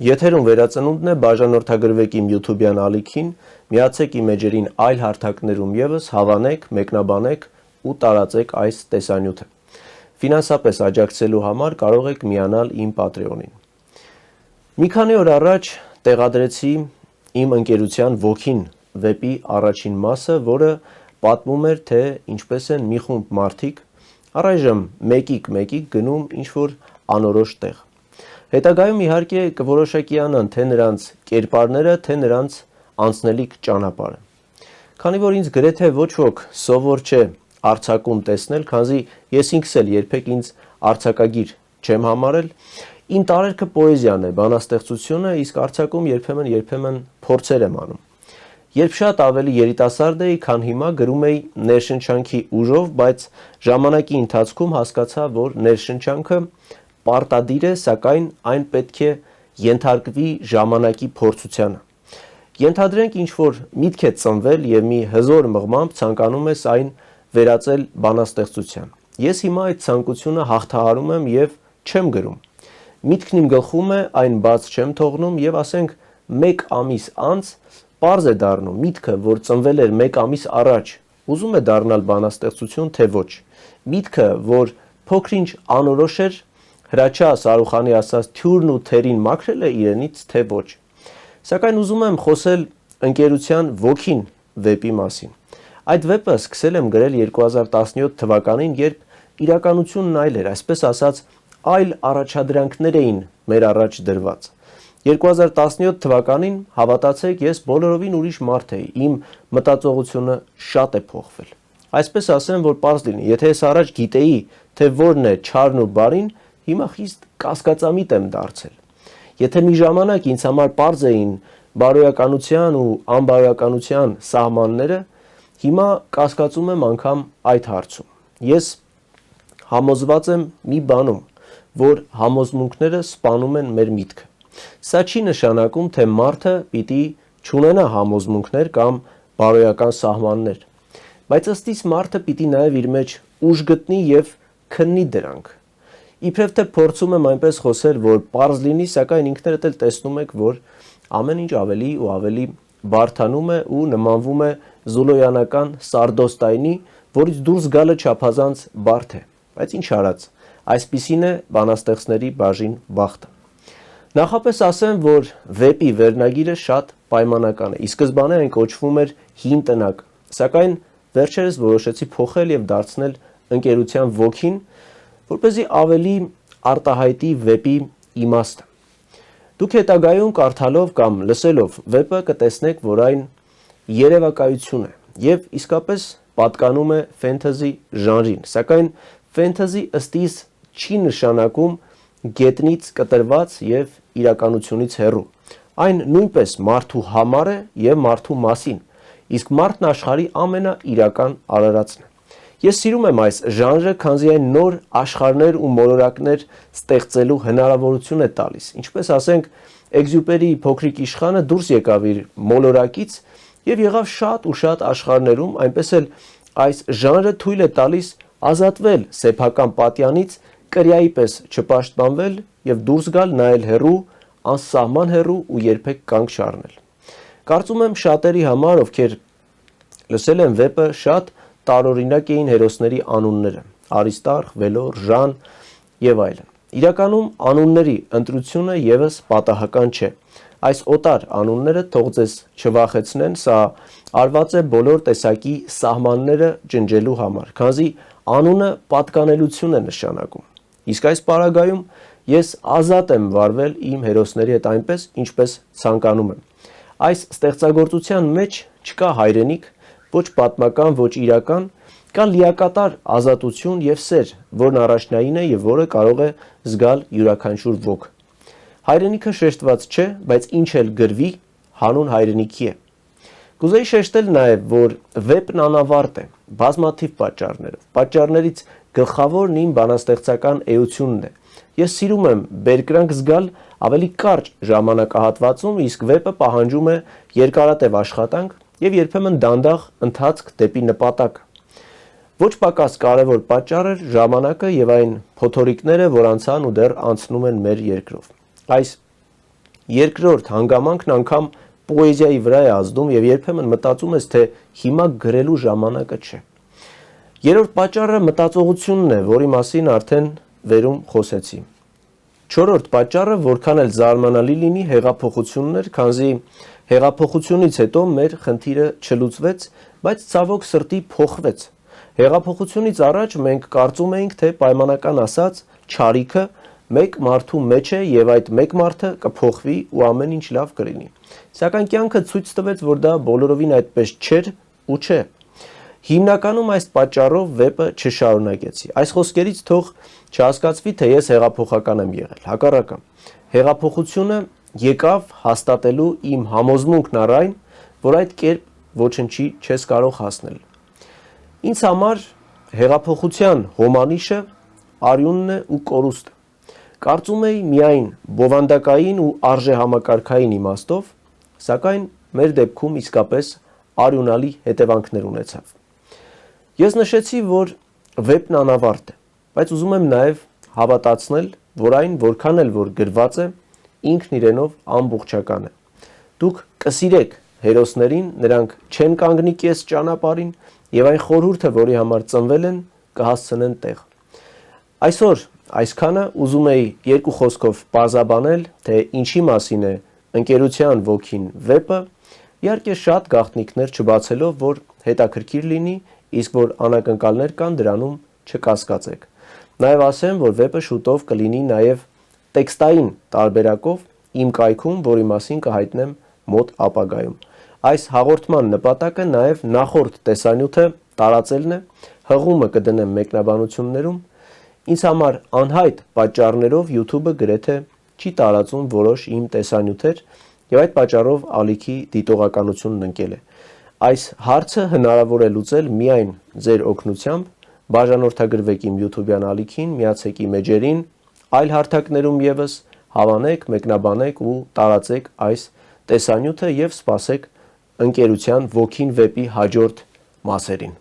Եթերում վերածնունդն է, բաժանորդագրվեք իմ YouTube-յան ալիքին, միացեք իմ էջերին այլ հարթակներում ևս, հավանեք, մեկնաբանեք ու տարածեք այս տեսանյութը։ Ֆինանսապես աջակցելու համար կարող եք միանալ իմ Patreon-ին։ Մի քանի օր առաջ տեղադրեցի իմ ընկերության ոգին վեպի առաջին մասը, որը պատմում էր, թե ինչպես են մի խումբ մարդիկ առայժմ մեկիկ գնում ինչ-որ անորոշ տեղ։ Հետագայում իհարկե կորոշակիանան թե նրանց կերպարները, թե նրանց անցնելիք ճանապարհը։ Քանի որ ինձ գրեթե ոչ ոք սովոր չէ արձակում տեսնել, քանզի ես ինքս էլ երբեք ինձ արձակագիր չեմ համարել, իմ տարերքը պոեզիան է, բանաստեղծությունը, իսկ արձակում երբեմն փորձեր եմ անում։ Երբ շատ ավելի երիտասարդ էի, քան հիմա, գրում էի ներշնչանքի ուժով, բայց ժամանակի ընթացքում հասկացա, որ ներշնչանքը պարտադիր է, սակայն այն պետք է ենթարկվի ժամանակի փորձությանը։ Ենթադրենք ինչ-որ միտք է ծնվել և մի հզոր մղմամբ ցանկանում ես այն վերածել բանաստեղծության։ Ես հիմա այդ ցանկությունը հաղթահարում եմ և չեմ գրում։ Միտքն իմ գլխում է, այն բաց չեմ թողնում և ասենք 1 ամիս անց պարզ է դառնում միտքը, որ ծնվել էր 1 ամիս առաջ, ուզում է դառնալ բանաստեղծություն, թե ոչ։ Միտքը, որ փոքր-ինչ անորոշ էր, Հրաչյա Սարուխանի ասած թյուրն ու թերին մաքրել է իրենից, թե ոչ։ Սակայն ուզում եմ խոսել ընկերության ոգին վեպի մասին։ Այդ վեպը սկսել եմ գրել 2017 թվականին, երբ իրականությունն այլ էր, այսպես ասած, այլ առաջադրանքներ էին մեր առաջ դրված։ 2017 թվականին, հավատացեք, ես բոլորովին ուրիշ մարդ էի, իմ մտածողությունը շատ է փոխվել։ Այսպես ասեմ, որ պարզ լինի, եթե ես առաջ գիտեի, թե որն է չարն ու բարին, հիմա խիստ կասկածամիտ եմ դարձել։ Եթե մի ժամանակ ինձ համար պարզ էին բարոյականության ու անբարոյականության սահմանները, հիմա կասկածում եմ անգամ այդ հարցում։ Ես համոզված եմ մի բանում, որ համոզմունքները սպանում են մեր միտքը։ Սա չի նշանակում, թե մարդը պիտի չունենա համոզմունքներ կամ բարոյական սահմաններ, բայց ըստ իս մարդը պիտի նաև իր մեջ ուժ գտնի և քննի դրանք։ Իբրև թե փորձում եմ այնպես խոսել, որ պարզ լինի, սակայն ինքներդ էլ տեսնում եք, որ ամեն ինչ ավելի ու ավելի բարդանում է ու նմանվում է զոլոյանական սարդոստայնի, որից դուրս գալը չափազանց բարդ է, բայց ինչ արած, այսպիսին է բանաստեղծների բաժին բախտը։ Նախապես ասեմ, որ վեպի վերնագիրը շատ պայմանական է, ի սկզբանե այն կոչվում էր «Հին տնակ», սակայն վերջերս որոշեցի փոխել և դարձնել ընկերության ոգին, որպեսզի ավելի արտահայտի վեպի իմաստը։ Դուք հետագայում կարդալով կամ լսելով վեպը կտեսնեք, որ այն երևակայություն է և իսկապես պատկանում է ֆենթազի ժանրին, սակայն ֆենթազի ըստ իս չի նշանակում գետնից կտրված և իրականությունից հեռու։ Այն նույնպես մարդու համար է և մարդու մասին, իսկ մարդն աշխարհի ամենաիրական արարածն է։ Ես սիրում եմ այս ժանրը, քանզի այն նոր աշխարհներ ու մոլորակներ ստեղծելու հնարավորություն է տալիս, ինչպես ասենք Էքզյուպերիի Փոքրիկ իշխանը դուրս եկավ իր մոլորակից և եղավ շատ ու շատ աշխարհներում, այնպես էլ այս ժանրը թույլ է տալիս ազատվել սեփական պատյանից, կրիայի պես չպաշտպանվել և դուրս գալ նայել հեռու, անսահման հեռու ու երբեք կանգ չառնել։ Կարծում եմ շատերի համար, ովքեր լսել են վեպը, շատ տարօրինակ էին հերոսների անունները՝ Արիստարխ, Վելոր, Ժան և այլն։ Իրականում անունների ընտրությունը ևս պատահական չէ։ Այս օտար անունները թող ձեզ չվախեցնեն, սա արված է բոլոր տեսակի սահմանները ջնջելու համար, քանզի անունը պատկանելություն է նշանակում։ Իսկ այս պարագայում ես ազատ եմ վարվել իմ հերոսների հետ այնպես, ինչպես ցանկանում եմ։ Այս ստեղծագործության մեջ չկա հայրենիք, ոչ պատմական, ոչ իրական, կա լիակատար ազատություն և սեր, որն առաջնային է և որը կարող է զգալ յուրաքանչյուր ոք։ Հայրենիքը շեշտված չէ, բայց ինչ էլ գրվի, հանուն հայրենիքի է։ Կուզեի շեշտել նաև, որ վեպն անավարտ է, բազմաթիվ պատճառներով։ Պատճառներից գլխավորն իմ բանաստեղծական էությունն է։ Ես սիրում եմ բերկրանք զգալ ավելի կարճ ժամանակահատվածում, իսկ վեպը պահանջում է երկարատև աշխատանք և երբեմն դանդաղ ընթացք դեպի նպատակը։ Ոչ պակաս կարևոր պատճառ էր ժամանակը և այն փոթորիկները, որ անցան ու դեռ անցնում են մեր երկրով։ Այս երկրորդ հանգամանքն անգամ պոեզիայի վրա է ազդում եւ երբեմն մտածում ես, թե հիմա գրելու ժամանակը չէ։ Երրորդ պատճառը մտածողությունն է, որի մասին արդեն վերում խոսեցի։ Չորրորդ պատճառը, որքան էլ զարմանալի լինի, հեղափոխությունն էր, քանզի հեղափոխությունից հետո մեր խնդիրը չլուծվեց, բայց ցավոք սրտի փոխվեց։ Հեղափոխությունից առաջ մենք կարծում էինք, թե պայմանական ասած չարիքը մեկ մարդու մեջ է եւ այդ մեկ մարդը կփոխվի ու ամեն ինչ լավ կլինի։ Սակայն կյանքը ցույց տվեց, որ դա բոլորովին այդպես չէր ու չէ։ Հիմնականում այս պատճառով վեպը չշարունակեցի։ Այս խոսքերից թող չհասկացվի, թե ես հեղափոխական եմ եղել։ Հակառակը, հեղափոխությունը եկավ հաստատելու իմ համոզմունքն առ այն, որ այդ կերպ ոչնչի չես կարող հասնել։ Ինձ համար հեղափոխության հոմանիշը արյունն է ու կորուստը։ Կարծում էի միայն բովանդակային ու արժեհամակարգային իմաստով, սակայն մեր դեպքում իսկապես արյունալի հետևանքներ ունեցավ։ Ես նշեցի, որ վեպն անավարտ է, բայց ուզում եմ նաև հավատացնել, որ այն որքան էլ որ գրված է, ինքն իրենով ամբողջական է։ Դուք կսիրեք հերոսներին, նրանք չեն կանգնի կես ճանապարհին եւ այն խորհուրդը, որի համար ծնվել են, կհասցնեն տեղ։ Այսօր այսքանը ուզում էի երկու խոսքով պարզաբանել, թե ինչի մասին է ընկերության ոգին վեպը, իհարկե շատ գաղտնիքներ չբացելով, որ հետաքրքիր լինի, իսկ որ անակնկալներ կան դրանում չկասկածեք։ Նաև ասեմ, որ վեպը շուտով կլինի նաև տեքստային տարբերակով իմ կայքում, որի մասին կհայտնեմ մոտ ապագայում։ Այս հաղորդման նպատակը նաև նախորդ տեսանյութը տարածելն է, հղումը կդնեմ մեկնաբանություններում։ Ինձ համար անհայտ պատճառներով YouTube-ը գրեթե չի տարածում որոշ իմ տեսանյութեր եւ այդ պատճառով ալիքի դիտողականությունն ընկել է։ Այս հարցը հնարավոր է լուծել միայն ձեր օգնությամբ։ Բաժանորդագրվեք իմ YouTube-յան ալիքին, միացեք իմ էջերին, այլ հարթակներում եւս հավանեք, մեկնաբանեք ու տարածեք այս տեսանյութը եւ սպասեք ընկերության ոգին վեպի հաջորդ մասերին։